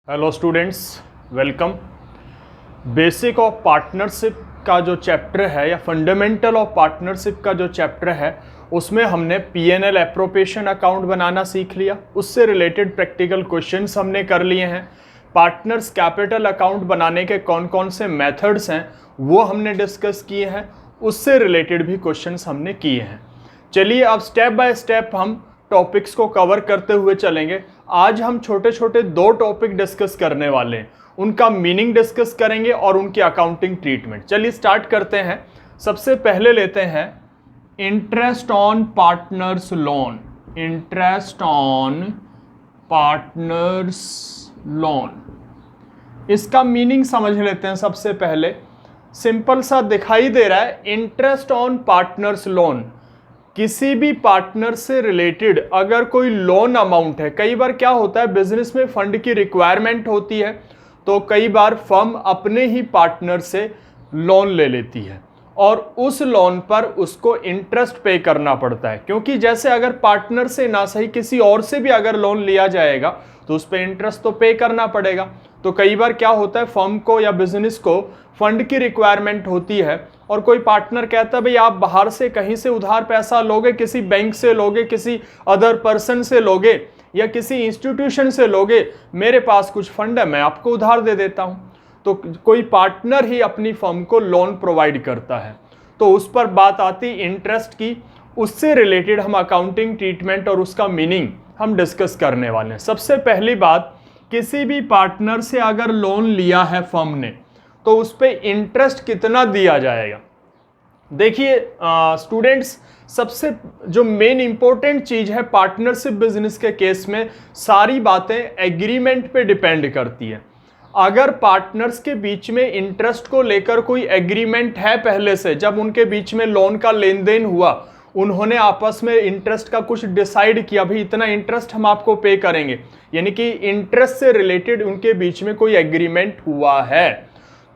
Hello students, welcome. Basic of partnership का जो chapter है या फंडामेंटल ऑफ पार्टनरशिप का जो चैप्टर है उसमें हमने पीएनएल एप्रोप्रिएशन अकाउंट बनाना सीख लिया। उससे रिलेटेड प्रैक्टिकल क्वेश्चंस हमने कर लिए हैं। पार्टनर्स कैपिटल अकाउंट बनाने के कौन कौन से मेथड्स हैं वो हमने डिस्कस किए हैं। उससे रिलेटेड भी क्वेश्चंस हमने किए हैं। चलिए अब स्टेप बाय स्टेप हम टॉपिक्स को कवर करते हुए चलेंगे। आज हम छोटे छोटे दो टॉपिक डिस्कस करने वाले हैं, उनका मीनिंग डिस्कस करेंगे और उनकी अकाउंटिंग ट्रीटमेंट। चलिए स्टार्ट करते हैं। सबसे पहले लेते हैं interest on partners loan. Interest on partners loan, इसका मीनिंग समझ लेते हैं। सबसे पहले सिंपल सा दिखाई दे रहा है, इंटरेस्ट ऑन पार्टनर्स लोन। किसी भी पार्टनर से रिलेटेड अगर कोई लोन अमाउंट है, कई बार क्या होता है बिजनेस में फंड की रिक्वायरमेंट होती है तो कई बार फर्म अपने ही पार्टनर से लोन ले लेती है और उस लोन पर उसको इंटरेस्ट पे करना पड़ता है। क्योंकि जैसे अगर पार्टनर से ना सही किसी और से भी अगर लोन लिया जाएगा तो उस पर इंटरेस्ट तो पे करना पड़ेगा। तो कई बार क्या होता है, फर्म को या बिजनेस को फंड की रिक्वायरमेंट होती है और कोई पार्टनर कहता है भाई आप बाहर से कहीं से उधार पैसा लोगे, किसी बैंक से लोगे, किसी अदर पर्सन से लोगे या किसी इंस्टीट्यूशन से लोगे, मेरे पास कुछ फंड है मैं आपको उधार दे देता हूं। तो कोई पार्टनर ही अपनी फर्म को लोन प्रोवाइड करता है, तो उस पर बात आती इंटरेस्ट की। उससे रिलेटेड हम अकाउंटिंग ट्रीटमेंट और उसका मीनिंग हम डिस्कस करने वाले हैं। सबसे पहली बात, किसी भी पार्टनर से अगर लोन लिया है फर्म ने तो उस पर इंटरेस्ट कितना दिया जाएगा। देखिए स्टूडेंट्स, सबसे जो मेन इंपॉर्टेंट चीज है पार्टनरशिप बिजनेस के केस में, सारी बातें एग्रीमेंट पे डिपेंड करती है। अगर पार्टनर्स के बीच में इंटरेस्ट को लेकर कोई एग्रीमेंट है पहले से, जब उनके बीच में लोन का लेन देन हुआ, उन्होंने आपस में इंटरेस्ट का कुछ डिसाइड किया, भाई इतना इंटरेस्ट हम आपको पे करेंगे, यानी कि इंटरेस्ट से रिलेटेड उनके बीच में कोई एग्रीमेंट हुआ है,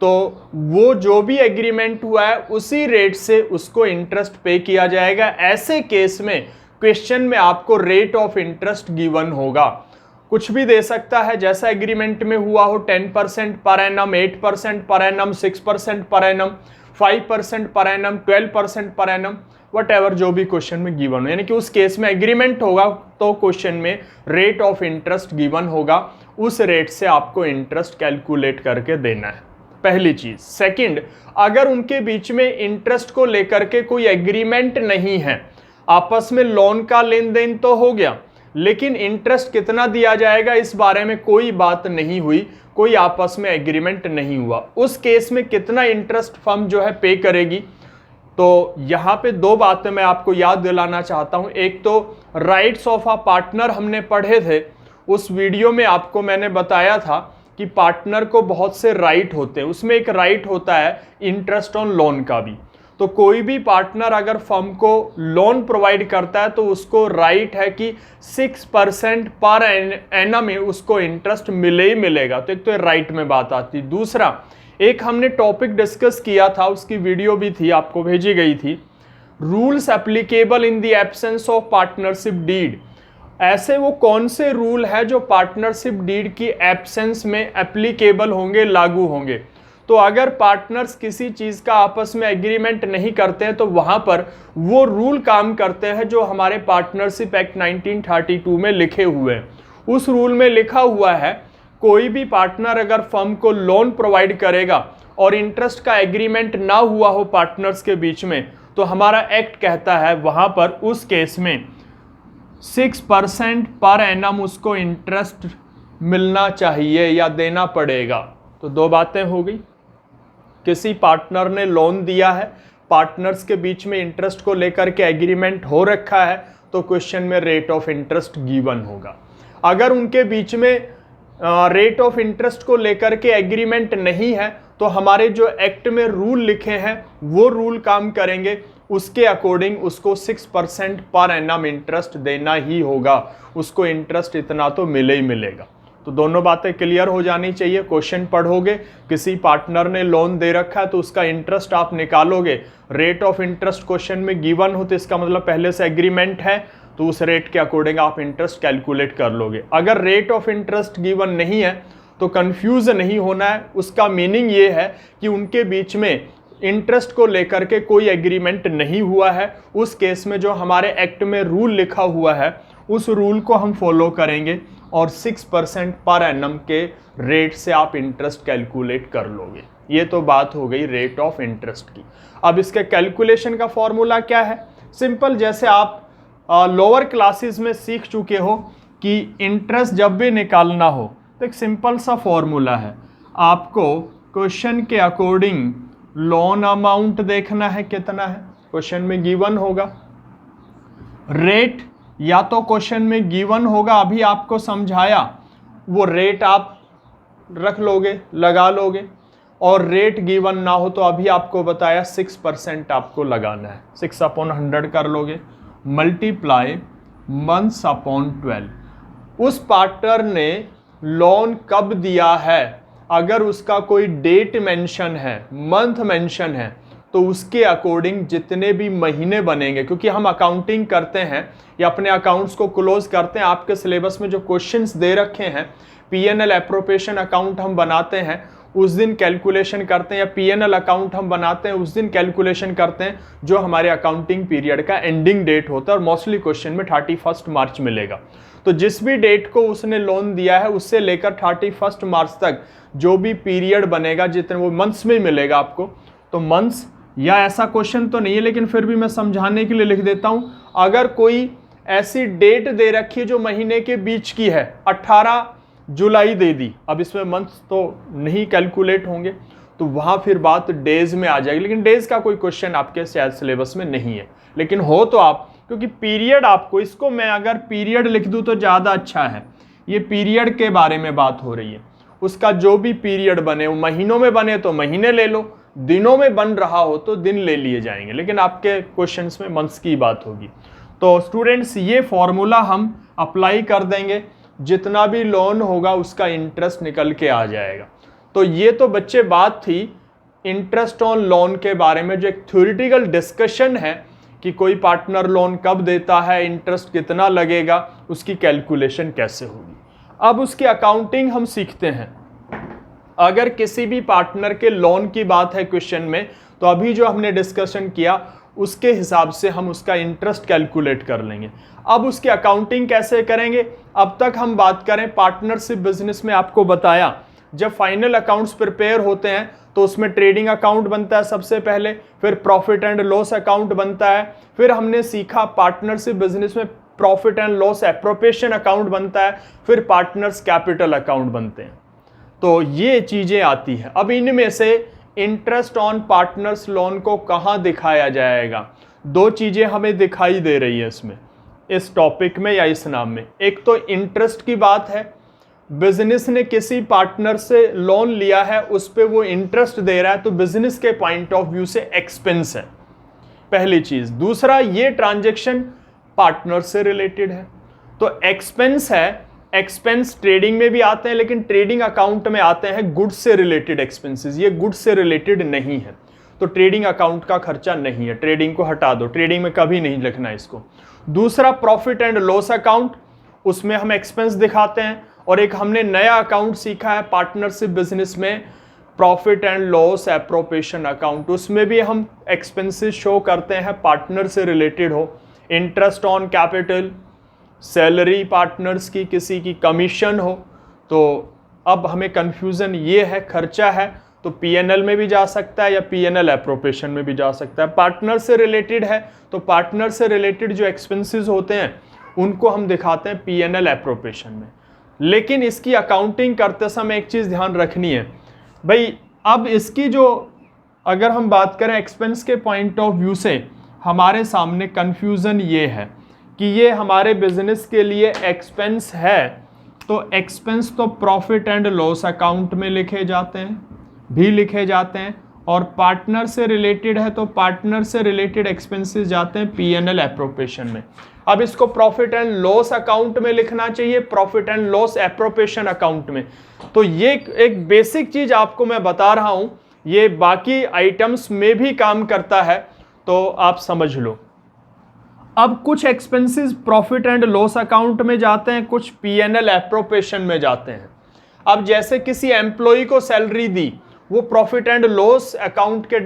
तो वो जो भी एग्रीमेंट हुआ है उसी रेट से उसको इंटरेस्ट पे किया जाएगा। ऐसे केस में क्वेश्चन में आपको रेट ऑफ इंटरेस्ट गिवन होगा। कुछ भी दे सकता है, जैसा एग्रीमेंट में हुआ हो, 10% per annum, 8% per annum, 6% per annum, 5% per annum, 12% per annum, what जो भी क्वेश्चन में गिवन हो। यानी कि उस केस में एग्रीमेंट होगा तो क्वेश्चन में रेट ऑफ इंटरेस्ट गिवन होगा, उस रेट से आपको इंटरेस्ट कैलकुलेट करके देना है, पहली चीज। सेकंड, अगर उनके बीच में इंटरेस्ट को लेकर के कोई एग्रीमेंट नहीं है, आपस में लोन का लेन देन तो हो गया लेकिन इंटरेस्ट कितना दिया जाएगा इस बारे में कोई बात नहीं हुई, कोई आपस में एग्रीमेंट नहीं हुआ, उस केस में कितना इंटरेस्ट फर्म जो है पे करेगी। तो यहां पे दो बातें मैं आपको याद दिलाना चाहता हूं। एक तो राइट्स ऑफ अ पार्टनर हमने पढ़े थे, उस वीडियो में आपको मैंने बताया था कि पार्टनर को बहुत से राइट होते हैं, उसमें एक राइट होता है इंटरेस्ट ऑन लोन का भी। तो कोई भी पार्टनर अगर फर्म को लोन प्रोवाइड करता है तो उसको राइट है कि 6% पर एनम में उसको इंटरेस्ट मिले ही मिलेगा। तो एक तो राइट में बात आती। दूसरा, एक हमने टॉपिक डिस्कस किया था, उसकी वीडियो भी थी, आपको भेजी गई थी, rules applicable in the absence of partnership deed. ऐसे वो कौन से रूल है जो पार्टनरशिप डीड की एब्सेंस में एप्लीकेबल होंगे, लागू होंगे। तो अगर पार्टनर्स किसी चीज का आपस में एग्रीमेंट नहीं करते हैं तो वहां पर वो रूल काम करते हैं जो हमारे पार्टनरशिप एक्ट 1932 में लिखे हुए हैं। उस रूल में लिखा हुआ है, कोई भी पार्टनर अगर फर्म को लोन प्रोवाइड करेगा और इंटरेस्ट का एग्रीमेंट ना हुआ हो पार्टनर्स के बीच में, तो हमारा एक्ट कहता है वहां पर उस केस में 6% पर एनम उसको इंटरेस्ट मिलना चाहिए या देना पड़ेगा। तो दो बातें हो गई, किसी पार्टनर ने लोन दिया है, पार्टनर्स के बीच में इंटरेस्ट को लेकर के एग्रीमेंट हो रखा है, तो क्वेश्चन में रेट ऑफ इंटरेस्ट गिवन होगा। अगर उनके बीच में रेट ऑफ इंटरेस्ट को लेकर के एग्रीमेंट नहीं है तो हमारे जो एक्ट में रूल लिखे हैं वो रूल काम करेंगे, उसके अकॉर्डिंग उसको 6% पर एनम इंटरेस्ट देना ही होगा, उसको इंटरेस्ट इतना तो मिले ही मिलेगा। तो दोनों बातें क्लियर हो जानी चाहिए। क्वेश्चन पढ़ोगे, किसी पार्टनर ने लोन दे रखा है तो उसका इंटरेस्ट आप निकालोगे, रेट ऑफ इंटरेस्ट क्वेश्चन में गिवन हो तो इसका मतलब पहले से एग्रीमेंट है, तो उस रेट के अकॉर्डिंग आप इंटरेस्ट कैलकुलेट कर लोगे। अगर रेट ऑफ इंटरेस्ट गिवन नहीं है तो कंफ्यूज नहीं होना है। उसका मीनिंग ये है कि उनके बीच में इंटरेस्ट को लेकर के कोई एग्रीमेंट नहीं हुआ है। उस केस में जो हमारे एक्ट में रूल लिखा हुआ है उस रूल को हम फॉलो करेंगे और 6% पर एनम के रेट से आप इंटरेस्ट कैलकुलेट कर लोगे। ये तो बात हो गई रेट ऑफ इंटरेस्ट की। अब इसके कैलकुलेशन का फॉर्मूला क्या है? सिंपल, जैसे आप लोअर क्लासेस में सीख चुके हो कि इंटरेस्ट जब भी निकालना हो तो एक सिंपल सा फॉर्मूला है, आपको क्वेश्चन के अकॉर्डिंग लोन अमाउंट देखना है कितना है। क्वेश्चन में गिवन होगा रेट, या तो क्वेश्चन में गिवन होगा, अभी आपको समझाया, वो रेट आप रख लोगे, लगा लोगे, और रेट गिवन ना हो तो अभी आपको बताया 6% आपको लगाना है। 6/100 कर लोगे, मल्टीप्लाई मंथ्स अपॉन 12। उस पार्टनर ने लोन कब दिया है, अगर उसका कोई डेट मेंशन है, मंथ मेंशन है, तो उसके अकॉर्डिंग जितने भी महीने बनेंगे, क्योंकि हम अकाउंटिंग करते हैं या अपने अकाउंट्स को क्लोज करते हैं, आपके सिलेबस में जो क्वेश्चंस दे रखे हैं, पीएनएल एप्रोप्रिएशन अकाउंट हम बनाते हैं उस दिन कैलकुलेशन करते हैं, या पीएनएल अकाउंट हम बनाते हैं उस दिन कैलकुलेशन करते हैं जो हमारे अकाउंटिंग पीरियड का एंडिंग डेट होता है, और मोस्टली क्वेश्चन में 31 मार्च मिलेगा। तो जिस भी डेट को उसने लोन दिया है उससे लेकर 31 मार्च तक जो भी पीरियड बनेगा, जितने वो मंथ्स में मिलेगा आपको, तो मंथ्स, या ऐसा क्वेश्चन तो नहीं है लेकिन फिर भी मैं समझाने के लिए लिख देता हूं, अगर कोई ऐसी डेट दे रखी है जो महीने के बीच की है, 18 जुलाई दे दी, अब इसमें मंथ्स तो नहीं कैलकुलेट होंगे, तो वहां फिर बात डेज में आ जाएगी, लेकिन डेज का कोई क्वेश्चन आपके शायद सिलेबस में नहीं है, लेकिन हो तो आप, क्योंकि पीरियड आपको, इसको मैं अगर पीरियड लिख दूं तो ज़्यादा अच्छा है। ये पीरियड के बारे में बात हो रही है, उसका जो भी पीरियड बने, वो महीनों में बने तो महीने ले लो, दिनों में बन रहा हो तो दिन ले लिए जाएंगे, लेकिन आपके क्वेश्चंस में मंथ्स की बात होगी। तो स्टूडेंट्स, ये फॉर्मूला हम अप्लाई कर देंगे, जितना भी लोन होगा उसका इंटरेस्ट निकल के आ जाएगा। तो ये तो बच्चे बात थी इंटरेस्ट ऑन लोन के बारे में, जो एक थ्योरेटिकल डिस्कशन है कि कोई पार्टनर लोन कब देता है, इंटरेस्ट कितना लगेगा, उसकी कैलकुलेशन कैसे होगी। अब उसकी अकाउंटिंग हम सीखते हैं। अगर किसी भी पार्टनर के लोन की बात है क्वेश्चन में, तो अभी जो हमने डिस्कशन किया उसके हिसाब से हम उसका इंटरेस्ट कैलकुलेट कर लेंगे। अब उसकी अकाउंटिंग कैसे करेंगे? अब तक हम बात करें पार्टनरशिप बिजनेस में, आपको बताया जब फाइनल अकाउंट्स प्रिपेयर होते हैं तो उसमें ट्रेडिंग अकाउंट बनता है सबसे पहले, फिर प्रॉफिट एंड लॉस अकाउंट बनता है, फिर हमने सीखा पार्टनरशिप बिजनेस में profit and loss appropriation account बनता है, फिर पार्टनर्स कैपिटल अकाउंट बनते हैं। तो ये चीजें आती हैं। अब इनमें से इंटरेस्ट ऑन पार्टनर्स लोन को कहाँ दिखाया जाएगा? दो चीजें हमें दिखाई दे रही है इसमें, इस टॉपिक में या इस नाम में। एक तो इंटरेस्ट की बात है, बिजनेस ने किसी पार्टनर से लोन लिया है, उस पे वो इंटरेस्ट दे रहा है, तो बिजनेस के पॉइंट ऑफ व्यू से एक्सपेंस है, पहली चीज। दूसरा, ये ट्रांजैक्शन पार्टनर से रिलेटेड है, तो एक्सपेंस है। एक्सपेंस ट्रेडिंग में भी आते हैं, लेकिन ट्रेडिंग अकाउंट में आते हैं गुड्स से रिलेटेड एक्सपेंसेस, ये गुड्स से रिलेटेड नहीं है, तो ट्रेडिंग अकाउंट का खर्चा नहीं है, ट्रेडिंग को हटा दो, ट्रेडिंग में कभी नहीं लिखना इसको। दूसरा, प्रॉफिट एंड लॉस अकाउंट, उसमें हम एक्सपेंस दिखाते हैं, और एक हमने नया अकाउंट सीखा है पार्टनरशिप बिजनेस में, profit and loss appropriation account, उसमें भी हम एक्सपेंसेस शो करते हैं पार्टनर से रिलेटेड हो, interest on capital, salary partners की, किसी की कमीशन हो। तो अब हमें कंफ्यूजन ये है, खर्चा है तो पीएनएल में भी जा सकता है या पीएनएल एप्रोप्रिएशन में भी जा सकता है। पार्टनर से रिलेटेड है तो पार्टनर से रिलेटेड जो एक्सपेंसेस होते हैं उनको हम दिखाते हैं पीएनएल एप्रोप्रिएशन में। लेकिन इसकी अकाउंटिंग करते समय एक चीज़ ध्यान रखनी है भाई, अब इसकी जो अगर हम बात करें एक्सपेंस के पॉइंट ऑफ व्यू से, हमारे सामने कंफ्यूजन ये है कि ये हमारे बिजनेस के लिए एक्सपेंस है, तो एक्सपेंस तो प्रॉफिट एंड लॉस अकाउंट में लिखे जाते हैं, भी लिखे जाते हैं, और पार्टनर से रिलेटेड है तो पार्टनर से रिलेटेड एक्सपेंसेस जाते हैं पीएनएल एप्रोप्रिएशन में। अब इसको प्रॉफिट एंड लॉस अकाउंट में लिखना चाहिए, profit and loss appropriation account में। तो ये एक बेसिक चीज आपको मैं बता रहा हूं, ये बाकी आइटम्स में भी काम करता है, तो आप समझ लो। अब कुछ expenses profit and loss account में जाते हैं, कुछ पीएनएल एप्रोप्रिएशन में जाते हैं। अब जैसे किसी एम्प्लॉय को सैलरी दी, वो प्रॉफिट एंड लॉस अकाउंट के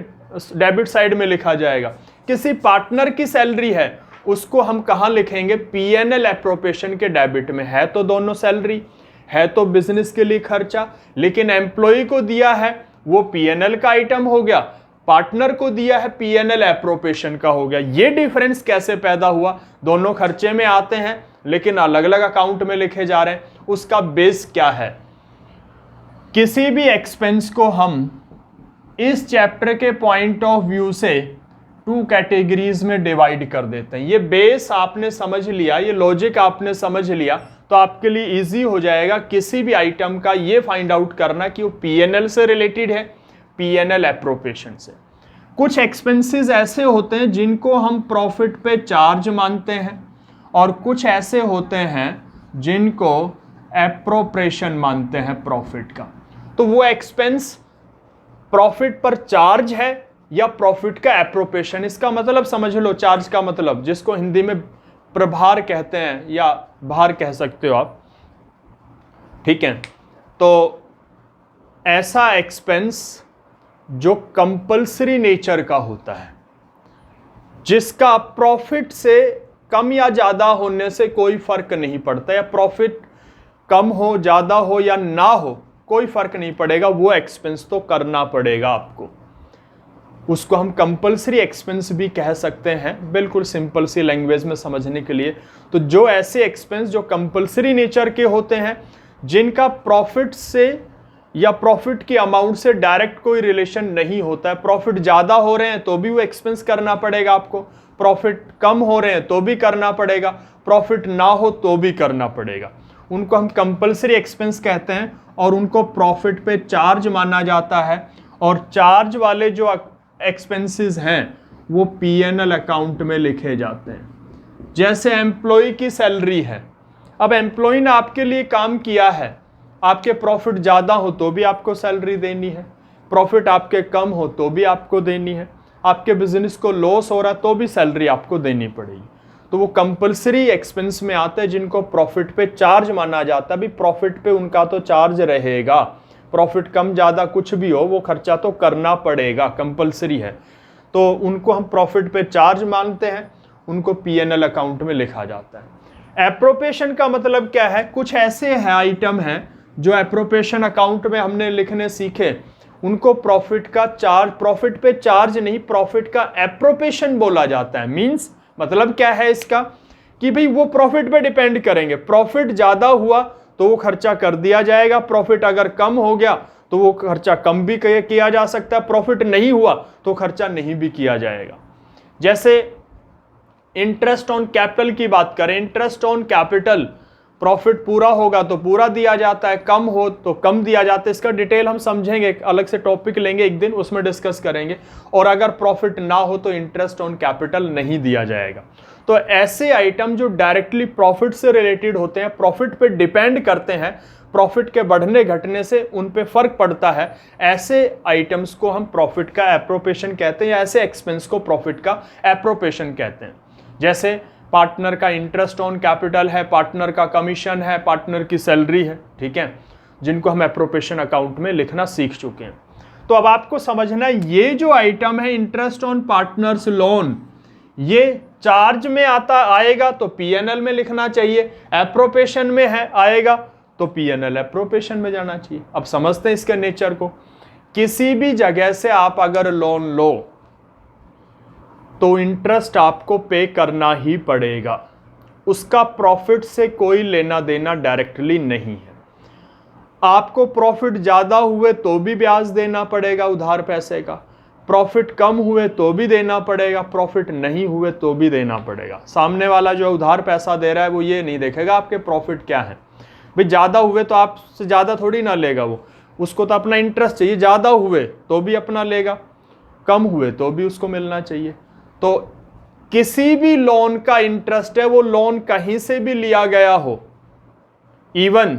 डेबिट साइड में लिखा जाएगा। किसी पार्टनर की सैलरी है, उसको हम कहां लिखेंगे? पीएनएल एप्रोप्रिएशन के डेबिट में। है तो दोनों सैलरी, है तो बिजनेस के लिए खर्चा, लेकिन एम्प्लॉय को दिया है वो पीएनएल का आइटम हो गया, पार्टनर को दिया है पीएनएल एप्रोप्रिएशन का हो गया। ये डिफरेंस कैसे पैदा हुआ? दोनों खर्चे में आते हैं लेकिन अलग अलग अकाउंट में लिखे जा रहे हैं। उसका बेस क्या है? किसी भी एक्सपेंस को हम इस चैप्टर के पॉइंट ऑफ व्यू से 2 कैटेगरीज में डिवाइड कर देते हैं। ये बेस आपने समझ लिया, ये लॉजिक आपने समझ लिया तो आपके लिए इजी हो जाएगा किसी भी आइटम का ये फाइंड आउट करना कि वो पीएनएल से रिलेटेड है, पीएनएल एप्रोप्रिएशन से। कुछ एक्सपेंसेस ऐसे होते हैं जिनको हम प्रॉफिट पे चार्ज मानते हैं और कुछ ऐसे होते हैं जिनको एप्रोप्रिएशन मानते हैं प्रॉफिट का। तो वो एक्सपेंस प्रॉफिट पर चार्ज है या प्रॉफिट का एप्रोप्रिएशन, इसका मतलब समझ लो। चार्ज का मतलब जिसको हिंदी में प्रभार कहते हैं या भार कह सकते हो आप, ठीक है। तो ऐसा एक्सपेंस जो कंपल्सरी नेचर का होता है, जिसका प्रॉफिट से कम या ज्यादा होने से कोई फर्क नहीं पड़ता, या प्रॉफिट कम हो, ज्यादा हो या ना हो, कोई फर्क नहीं पड़ेगा, वो एक्सपेंस तो करना पड़ेगा आपको। उसको हम कंपल्सरी एक्सपेंस भी कह सकते हैं, बिल्कुल सिंपल सी लैंग्वेज में समझने के लिए। तो जो ऐसे एक्सपेंस जो कंपल्सरी नेचर के होते हैं, जिनका प्रॉफिट से या प्रॉफिट की अमाउंट से डायरेक्ट कोई रिलेशन नहीं होता है, प्रॉफिट ज्यादा हो रहे हैं तो भी वो एक्सपेंस करना पड़ेगा आपको, प्रॉफिट कम हो रहे हैं तो भी करना पड़ेगा, प्रॉफिट ना हो तो भी करना पड़ेगा, उनको हम कंपल्सरी एक्सपेंस कहते हैं और उनको प्रॉफिट पे चार्ज माना जाता है। और चार्ज वाले जो एक्सपेंसेस हैं वो पीएनएल अकाउंट में लिखे जाते हैं। जैसे एम्प्लॉय की सैलरी है, अब एम्प्लॉय ने आपके लिए काम किया है, आपके प्रॉफिट ज़्यादा हो तो भी आपको सैलरी देनी है, प्रॉफिट आपके कम हो तो भी आपको देनी है, आपके बिजनेस को लॉस हो रहा तो भी सैलरी आपको देनी पड़ेगी। तो वो कंपल्सरी एक्सपेंस में आते हैं जिनको प्रॉफिट पे चार्ज माना जाता है। भी प्रॉफिट पे उनका तो चार्ज रहेगा, प्रॉफिट कम ज़्यादा कुछ भी हो वो खर्चा तो करना पड़ेगा, कंपल्सरी है। तो उनको हम प्रॉफिट पे चार्ज मानते हैं, उनको पीएनएल अकाउंट में लिखा जाता है। एप्रोप्रिएशन का मतलब क्या है? कुछ ऐसे हैं आइटम हैं जो एप्रोप्रिएशन अकाउंट में हमने लिखने सीखे, उनको प्रॉफिट का चार्ज, प्रॉफिट पे चार्ज नहीं, प्रॉफिट का एप्रोप्रिएशन बोला जाता है। मींस मतलब क्या है इसका कि भाई वो प्रॉफिट पे डिपेंड करेंगे, प्रॉफिट ज्यादा हुआ तो वो खर्चा कर दिया जाएगा, प्रॉफिट अगर कम हो गया तो वो खर्चा कम भी किया जा सकता है, प्रॉफिट नहीं हुआ तो खर्चा नहीं भी किया जाएगा। जैसे इंटरेस्ट ऑन कैपिटल की बात करें, इंटरेस्ट ऑन कैपिटल प्रॉफिट पूरा होगा तो पूरा दिया जाता है, कम हो तो कम दिया जाता है। इसका डिटेल हम समझेंगे, अलग से टॉपिक लेंगे एक दिन, उसमें डिस्कस करेंगे। और अगर प्रॉफिट ना हो तो इंटरेस्ट ऑन कैपिटल नहीं दिया जाएगा। तो ऐसे आइटम जो डायरेक्टली प्रॉफिट से रिलेटेड होते हैं, प्रॉफिट पे डिपेंड करते हैं, प्रॉफिट के बढ़ने घटने से उन पे फर्क पड़ता है, ऐसे आइटम्स को हम प्रॉफिट का एप्रोप्रिएशन कहते हैं, या ऐसे एक्सपेंस को प्रॉफिट का एप्रोप्रिएशन कहते हैं। जैसे पार्टनर का इंटरेस्ट ऑन कैपिटल है, पार्टनर का कमीशन है, पार्टनर की सैलरी है, ठीक है, जिनको हम एप्रोप्रिएशन अकाउंट में लिखना सीख चुके हैं। तो अब आपको समझना है ये जो आइटम है इंटरेस्ट ऑन पार्टनर्स लोन, ये चार्ज में आएगा तो पीएनएल में लिखना चाहिए, एप्रोप्रिएशन में है आएगा तो पीएनएल एप्रोप्रिएशन में जाना चाहिए। अब समझते हैं इसके नेचर को। किसी भी जगह से आप अगर लोन लो तो इंटरेस्ट आपको पे करना ही पड़ेगा, उसका प्रॉफिट से कोई लेना देना डायरेक्टली नहीं है। आपको प्रॉफिट ज्यादा हुए तो भी ब्याज देना पड़ेगा उधार पैसे का, प्रॉफिट कम हुए तो भी देना पड़ेगा, प्रॉफिट नहीं हुए तो भी देना पड़ेगा। सामने वाला जो उधार पैसा दे रहा है वो ये नहीं देखेगा आपके प्रॉफिट क्या है। भाई ज्यादा हुए तो आपसे ज्यादा थोड़ी ना लेगा वो, उसको तो अपना इंटरेस्ट चाहिए, ज्यादा हुए तो भी अपना लेगा, कम हुए तो भी उसको मिलना चाहिए। तो किसी भी लोन का इंटरेस्ट है, वो लोन कहीं से भी लिया गया हो, इवन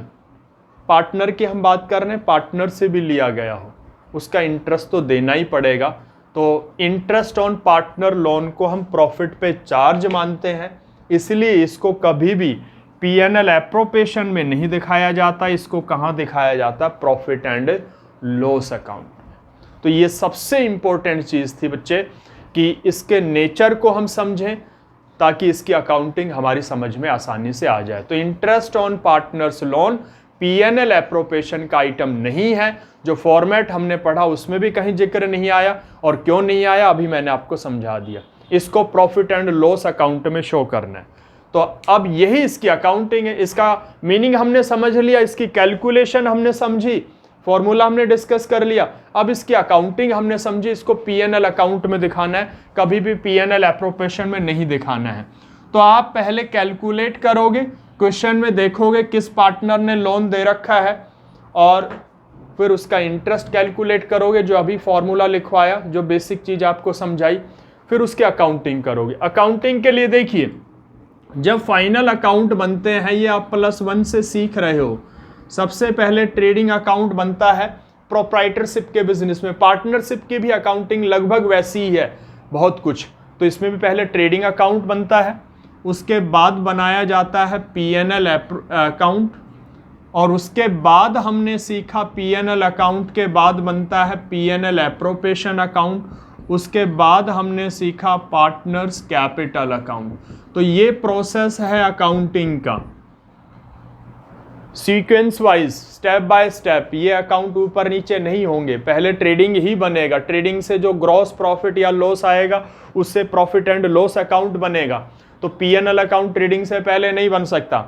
पार्टनर की हम बात कर रहे हैं, पार्टनर से भी लिया गया हो, उसका इंटरेस्ट तो देना ही पड़ेगा। तो इंटरेस्ट ऑन पार्टनर लोन को हम प्रॉफिट पे चार्ज मानते हैं, इसलिए इसको कभी भी पीएनएल एप्रोप्रिएशन में नहीं दिखाया जाता, इसको कहाँ दिखाया जाता? Profit and loss account. तो ये सबसे इंपॉर्टेंट चीज़ थी बच्चे कि इसके नेचर को हम समझें ताकि इसकी अकाउंटिंग हमारी समझ में आसानी से आ जाए। तो interest on partners loan PNL appropriation का आइटम नहीं है। जो फॉर्मेट हमने पढ़ा उसमें भी कहीं जिक्र नहीं आया, और क्यों नहीं आया अभी मैंने आपको समझा दिया। इसको प्रॉफिट एंड लॉस अकाउंट में शो करना है। तो अब यही इसकी अकाउंटिंग है। इसका मीनिंग हमने समझ लिया, इसकी कैलकुलेशन हमने समझी, फॉर्मूला हमने डिस्कस कर लिया। अब इसकी अकाउंटिंग हमने समझी, इसको पीएनएल अकाउंट में दिखाना है, कभी भी पीएनएल एप्रोप्रिएशन में नहीं दिखाना है। तो आप पहले कैलकुलेट करोगे, क्वेश्चन में देखोगे किस पार्टनर ने लोन दे रखा है, और फिर उसका इंटरेस्ट कैलकुलेट करोगे, जो अभी फॉर्मूला लिखवाया, जो बेसिक चीज आपको समझाई, फिर उसकी अकाउंटिंग करोगे। अकाउंटिंग के लिए देखिए, जब फाइनल अकाउंट बनते हैं, ये आप +1 से सीख रहे हो, सबसे पहले ट्रेडिंग अकाउंट बनता है प्रोप्राइटरशिप के बिजनेस में। पार्टनरशिप की भी अकाउंटिंग लगभग वैसी ही है, बहुत कुछ। तो इसमें भी पहले ट्रेडिंग अकाउंट बनता है, उसके बाद बनाया जाता है पीएनएल अकाउंट, और उसके बाद हमने सीखा पीएनएल अकाउंट के बाद बनता है पीएनएल एप्रोप्रिएशन अकाउंट, उसके बाद हमने सीखा पार्टनर्स कैपिटल अकाउंट। तो ये प्रोसेस है अकाउंटिंग का, sequence wise, step by step. ये अकाउंट ऊपर नीचे नहीं होंगे, पहले ट्रेडिंग ही बनेगा। ट्रेडिंग से जो ग्रॉस प्रॉफिट या लॉस आएगा उससे प्रॉफिट एंड लॉस अकाउंट बनेगा। तो पीएनएल अकाउंट ट्रेडिंग से पहले नहीं बन सकता।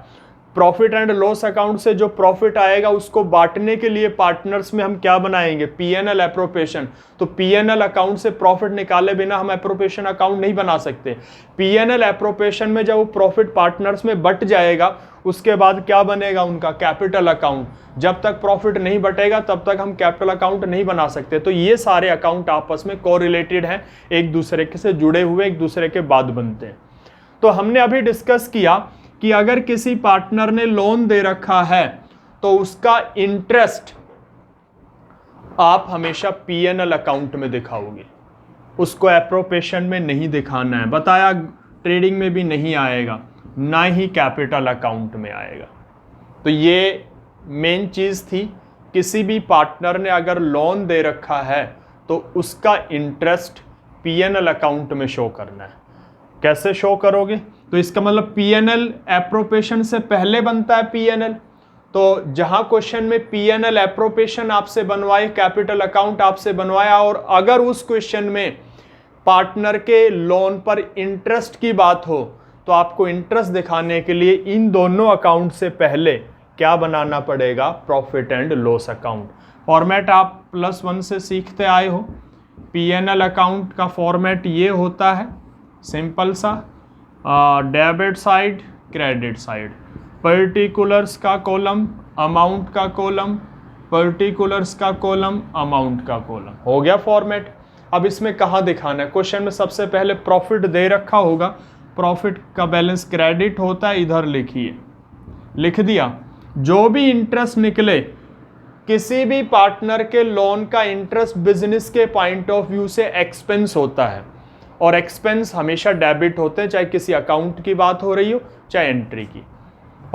प्रॉफिट एंड लॉस अकाउंट से जो प्रॉफिट आएगा उसको बांटने के लिए पार्टनर्स में हम क्या बनाएंगे? PNL appropriation. तो पीएनएल अकाउंट से प्रॉफिट निकाले बिना हम एप्रोप्रिएशन अकाउंट नहीं बना सकते। पीएनएल एप्रोप्रिएशन में जब वो प्रॉफिट पार्टनर्स में बट जाएगा, उसके बाद क्या बनेगा उनका? Capital account. जब तक प्रॉफिट नहीं बटेगा तब तक हम कैपिटल अकाउंट नहीं बना सकते। तो ये सारे अकाउंट आपस में कोरिलेटेड हैं, एक दूसरे के से जुड़े हुए, एक दूसरे के बाद बनते हैं। तो हमने अभी डिस्कस किया कि अगर किसी पार्टनर ने लोन दे रखा है तो उसका इंटरेस्ट आप हमेशा पीएनएल अकाउंट में दिखाओगे, उसको एप्रोप्रिएशन में नहीं दिखाना है। बताया ट्रेडिंग में भी नहीं आएगा, ना ही कैपिटल अकाउंट में आएगा। तो ये मेन चीज थी, किसी भी पार्टनर ने अगर लोन दे रखा है तो उसका इंटरेस्ट पीएनएल अकाउंट में शो करना है। कैसे शो करोगे? तो इसका मतलब पीएनएल एप्रोप्रिएशन से पहले बनता है पीएनएल। तो जहां क्वेश्चन में पीएनएल एप्रोप्रिएशन आपसे बनवाए, कैपिटल अकाउंट आपसे बनवाया, और अगर उस क्वेश्चन में पार्टनर के लोन पर इंटरेस्ट की बात हो तो आपको इंटरेस्ट दिखाने के लिए इन दोनों अकाउंट से पहले क्या बनाना पड़ेगा? Profit and loss account. Format आप +1 से सीखते आए हो। पीएनएल अकाउंट का फॉर्मेट ये होता है, सिंपल सा, debit side, credit side, particulars का कॉलम, अमाउंट का कॉलम, पर्टिकुलर्स का कॉलम, अमाउंट का कॉलम। हो गया फॉर्मेट। अब इसमें कहाँ दिखाना है? क्वेश्चन में सबसे पहले प्रॉफिट दे रखा होगा, प्रॉफिट का बैलेंस क्रेडिट होता है, इधर लिखिए, लिख दिया। जो भी इंटरेस्ट निकले, किसी भी पार्टनर के लोन का इंटरेस्ट बिजनेस के पॉइंट ऑफ व्यू से एक्सपेंस होता है, और एक्सपेंस हमेशा डेबिट होते हैं, चाहे किसी अकाउंट की बात हो रही हो चाहे एंट्री की।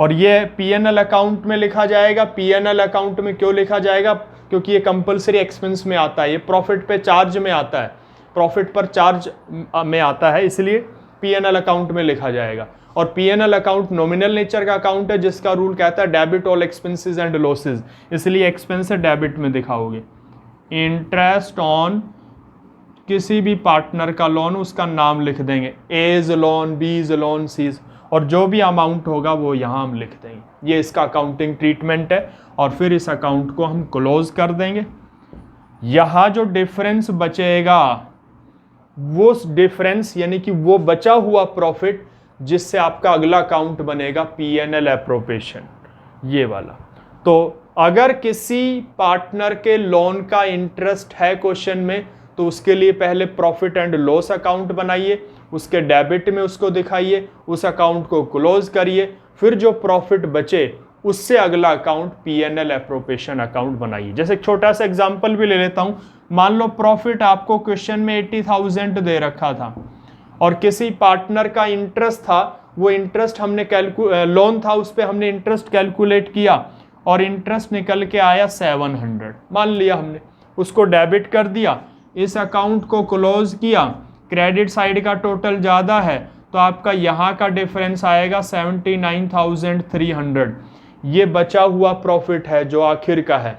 और ये पीएनएल अकाउंट में लिखा जाएगा। पीएनएल अकाउंट में क्यों लिखा जाएगा? क्योंकि ये कंपलसरी एक्सपेंस में आता है, ये प्रॉफिट पे चार्ज में आता है, प्रॉफिट पर चार्ज में आता है, इसलिए पीएनएल अकाउंट में लिखा जाएगा। और पीएनएल अकाउंट नॉमिनल नेचर का अकाउंट है, जिसका रूल कहता है debit all expenses and losses, इसलिए एक्सपेंस डेबिट में दिखाओगे। इंटरेस्ट ऑन किसी भी पार्टनर का लोन, उसका नाम लिख देंगे, एज लोन, बीज लोन, सीज, और जो भी अमाउंट होगा वो यहाँ हम लिख देंगे। ये इसका अकाउंटिंग ट्रीटमेंट है, और फिर इस अकाउंट को हम क्लोज कर देंगे। यहाँ जो डिफरेंस बचेगा, वो डिफरेंस यानी कि वो बचा हुआ प्रॉफिट जिससे आपका अगला अकाउंट बनेगा पीएनएल एप्रोप्रिएशन, ये वाला। तो अगर किसी पार्टनर के लोन का इंटरेस्ट है क्वेश्चन में, तो उसके लिए पहले प्रॉफिट एंड लॉस अकाउंट बनाइए, उसके डेबिट में उसको दिखाइए, उस अकाउंट को क्लोज करिए, फिर जो प्रॉफिट बचे उससे अगला अकाउंट पीएनएल एप्रोप्रिएशन अकाउंट बनाइए। जैसे एक छोटा सा एग्जांपल भी ले लेता हूं। मान लो प्रॉफिट आपको क्वेश्चन में 80,000 दे रखा था, और किसी पार्टनर का इंटरेस्ट था वो इंटरेस्ट हमने लोन था उस पर हमने इंटरेस्ट कैलकुलेट किया और इंटरेस्ट निकल के आया 700, मान लिया हमने, उसको डेबिट कर दिया, इस अकाउंट को क्लोज किया, क्रेडिट साइड का टोटल ज़्यादा है तो आपका यहाँ का डिफरेंस आएगा 79,300। ये बचा हुआ प्रॉफिट है जो आखिर का है,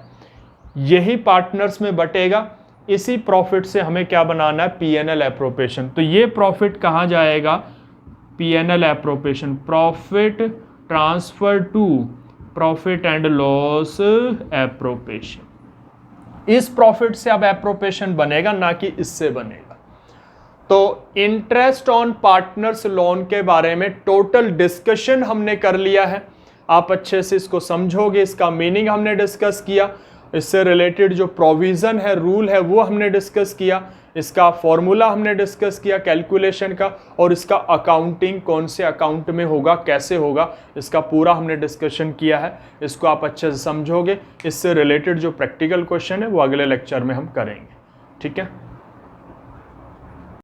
यही पार्टनर्स में बटेगा। इसी प्रॉफिट से हमें क्या बनाना है, पीएनएल एप्रोप्रिएशन। तो ये प्रॉफिट कहाँ जाएगा, PNL appropriation, profit transfer to profit and loss appropriation. इस प्रॉफिट से अब एप्रोप्रिएशन बनेगा, ना कि इससे बनेगा। तो इंटरेस्ट ऑन पार्टनर्स लोन के बारे में टोटल डिस्कशन हमने कर लिया है, आप अच्छे से इसको समझोगे, इसका मीनिंग हमने डिस्कस किया, इससे रिलेटेड जो प्रोविज़न है, रूल है, वो हमने डिस्कस किया, इसका फॉर्मूला हमने डिस्कस किया कैलकुलेशन का, और इसका अकाउंटिंग कौन से अकाउंट में होगा, कैसे होगा, इसका पूरा हमने डिस्कशन किया है। इसको आप अच्छे से समझोगे, इससे रिलेटेड जो प्रैक्टिकल क्वेश्चन है वो अगले लेक्चर में हम करेंगे। ठीक है।